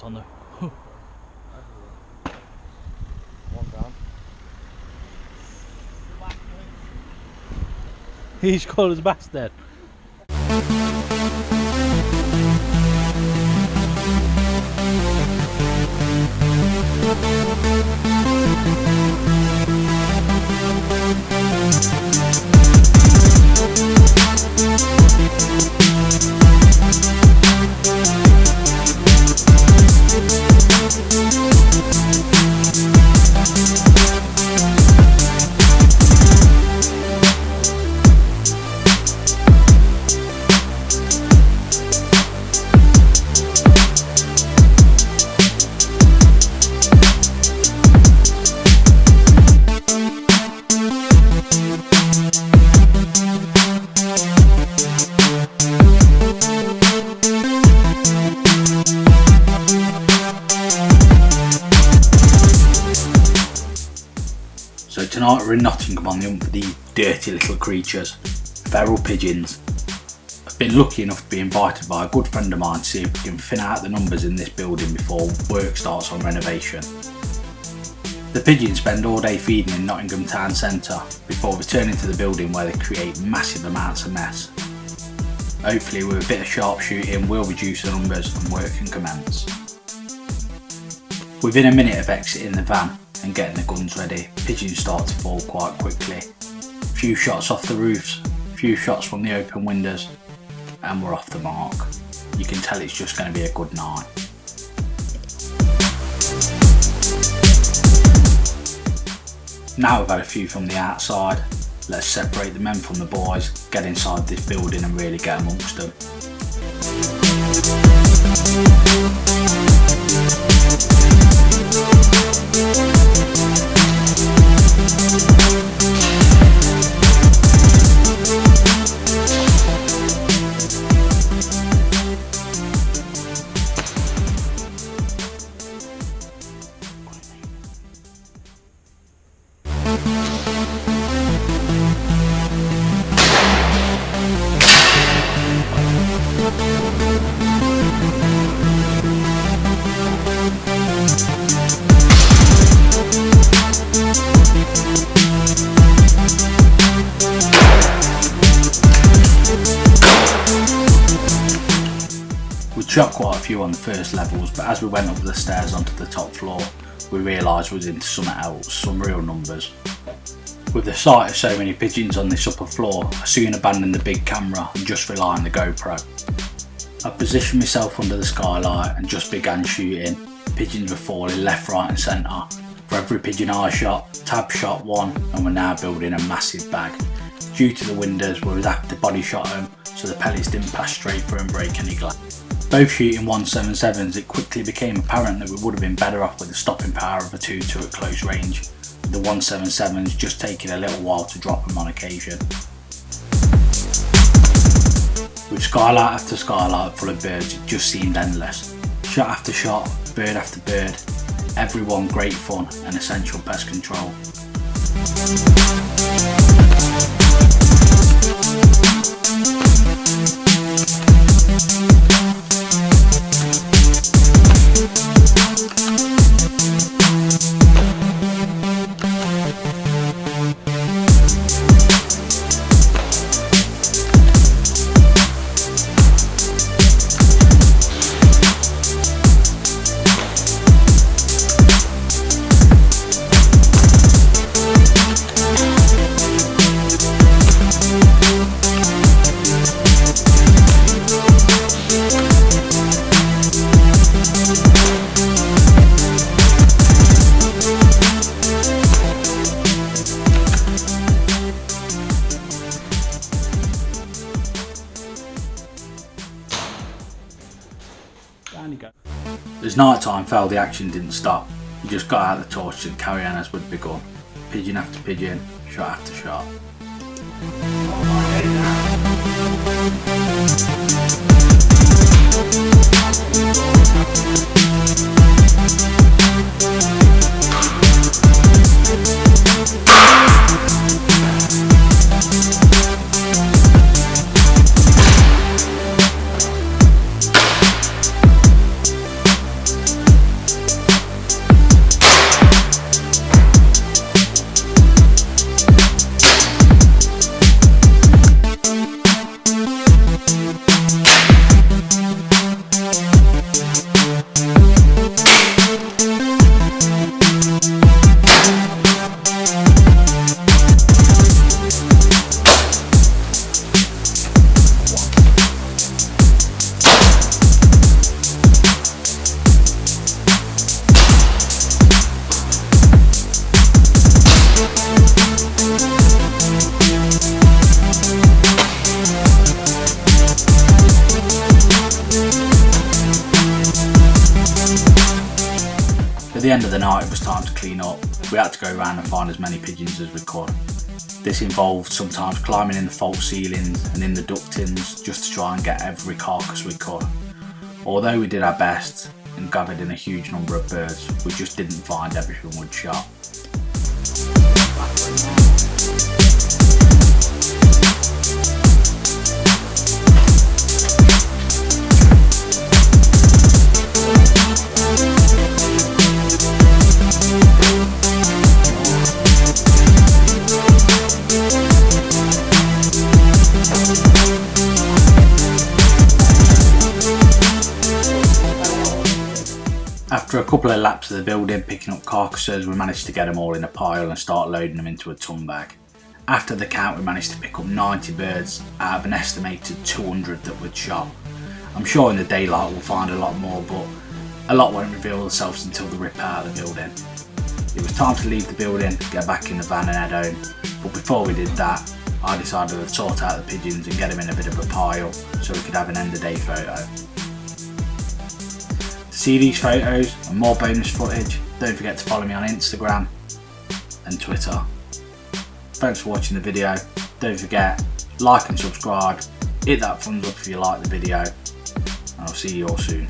on the One down. he's called as bastard. So tonight we're in Nottingham on the hunt for these dirty little creatures, feral pigeons. I've been lucky enough to be invited by a good friend of mine to see if we can thin out the numbers in this building before work starts on renovation. The pigeons spend all day feeding in Nottingham town centre before returning to the building where they create massive amounts of mess. Hopefully with a bit of sharp shooting we'll reduce the numbers and work can commence. Within a minute of exiting the van and getting the guns ready, pigeons start to fall quite quickly. A few shots off the roofs, a few shots from the open windows, and we're off the mark. You can tell it's just going to be a good night. Now we've had a few from the outside, let's separate the men from the boys, get inside this building and really get amongst them. We shot quite a few on the first levels, but as we went up the stairs onto the top floor, we realised we was into something else, some real numbers. With the sight of so many pigeons on this upper floor, I soon abandoned the big camera and just relied on the GoPro. I positioned myself under the skylight and just began shooting. Pigeons were falling left, right and centre. For every pigeon I shot, Tab shot one, and we're now building a massive bag. Due to the windows, we would have to body shot them so the pellets didn't pass straight through and break any glass. Both shooting 177s, it quickly became apparent that we would have been better off with the stopping power of a 2-2 at close range, with the 177s just taking a little while to drop them on occasion. With skylight after skylight full of birds, it just seemed endless. Shot after shot, bird after bird, everyone great fun and essential pest control. As night time fell, the action didn't stop. We just got out the torches and carried on as we'd begun. Pigeon after pigeon, shot after shot. the end of the night it was time to clean up. We had to go around and find as many pigeons as we could. This involved sometimes climbing in the false ceilings and in the ductings just to try and get every carcass we could. Although we did our best and gathered in a huge number of birds, we just didn't find everything we'd shot. After a couple of laps of the building picking up carcasses, we managed to get them all in a pile and start loading them into a ton bag. After the count we managed to pick up 90 birds out of an estimated 200 that we'd shot. I'm sure in the daylight we'll find a lot more, but a lot won't reveal themselves until the rip out of the building. It was time to leave the building, get back in the van and head home, but before we did that I decided to sort out the pigeons and get them in a bit of a pile so we could have an end of day photo. To see these photos and more bonus footage, don't forget to follow me on Instagram and Twitter. Thanks for watching the video. Don't forget, like and subscribe, hit that thumbs up if you like the video, and I'll see you all soon.